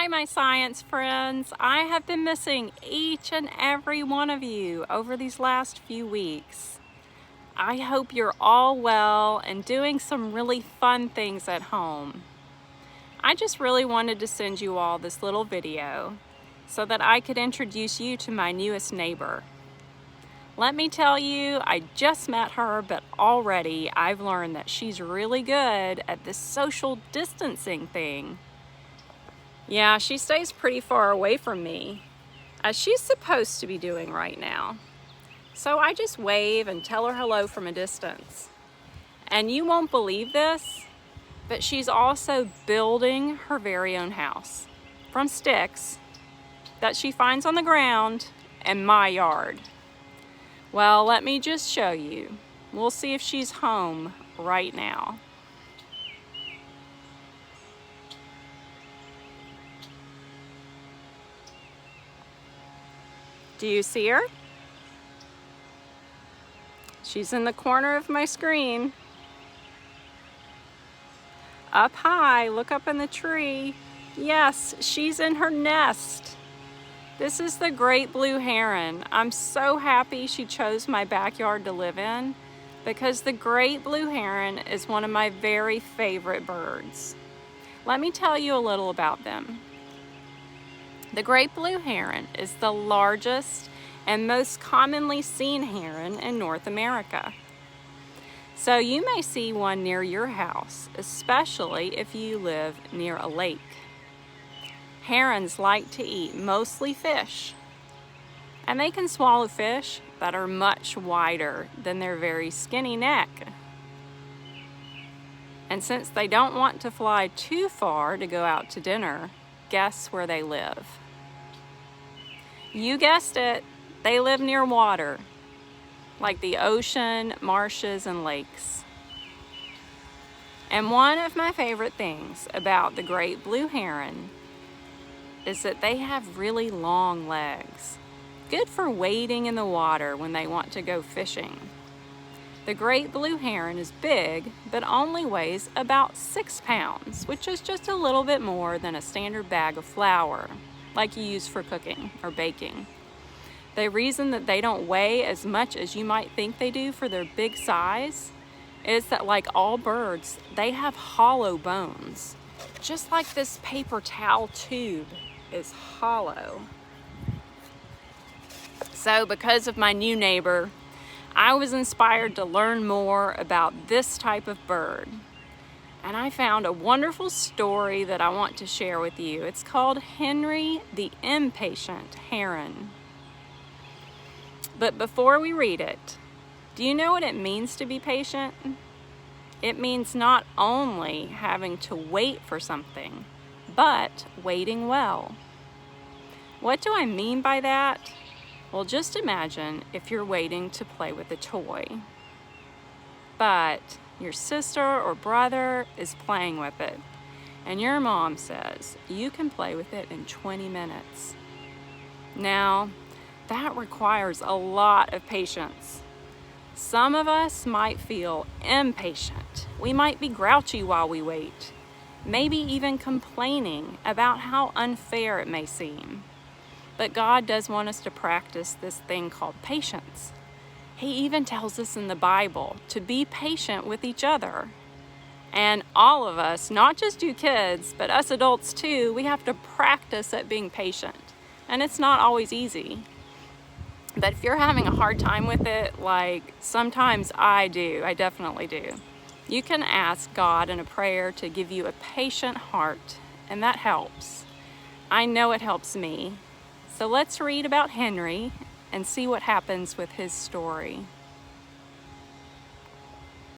Hi, my science friends. I have been missing each and every one of you over these last few weeks. I hope you're all well and doing some really fun things at home. I just really wanted to send you all this little video so that I could introduce you to my newest neighbor. Let me tell you, I just met her, but already I've learned that she's really good at this social distancing thing. Yeah, she stays pretty far away from me, as she's supposed to be doing right now. So I just wave and tell her hello from a distance. And you won't believe this, but she's also building her very own house from sticks that she finds on the ground in my yard. Well, let me just show you. We'll see if she's home right now. Do you see her? She's in the corner of my screen. Up high, look up in the tree. Yes, she's in her nest. This is the great blue heron. I'm so happy she chose my backyard to live in because the great blue heron is one of my very favorite birds. Let me tell you a little about them. The great blue heron is the largest and most commonly seen heron in North America. So you may see one near your house, especially if you live near a lake. Herons like to eat mostly fish, and they can swallow fish that are much wider than their very skinny neck. And since they don't want to fly too far to go out to dinner, guess where they live? You guessed it, they live near water, like the ocean, marshes, and lakes. And one of my favorite things about the great blue heron is that they have really long legs, good for wading in the water when they want to go fishing. The great blue heron is big, but only weighs about 6 pounds, which is just a little bit more than a standard bag of flour, like you use for cooking or baking. The reason that they don't weigh as much as you might think they do for their big size is that, like all birds, they have hollow bones, just like this paper towel tube is hollow. So because of my new neighbor, I was inspired to learn more about this type of bird. And I found a wonderful story that I want to share with you. It's called Henry the Impatient Heron. But before we read it, do you know what it means to be patient? It means not only having to wait for something, but waiting well. What do I mean by that? Well, just imagine if you're waiting to play with a toy, but your sister or brother is playing with it, and your mom says you can play with it in 20 minutes. Now, that requires a lot of patience. Some of us might feel impatient. We might be grouchy while we wait, maybe even complaining about how unfair it may seem. But God does want us to practice this thing called patience. He even tells us in the Bible to be patient with each other. And all of us, not just you kids, but us adults too, we have to practice at being patient. And it's not always easy. But if you're having a hard time with it, like sometimes I do, I definitely do, you can ask God in a prayer to give you a patient heart, and that helps. I know it helps me. So let's read about Henry and see what happens with his story.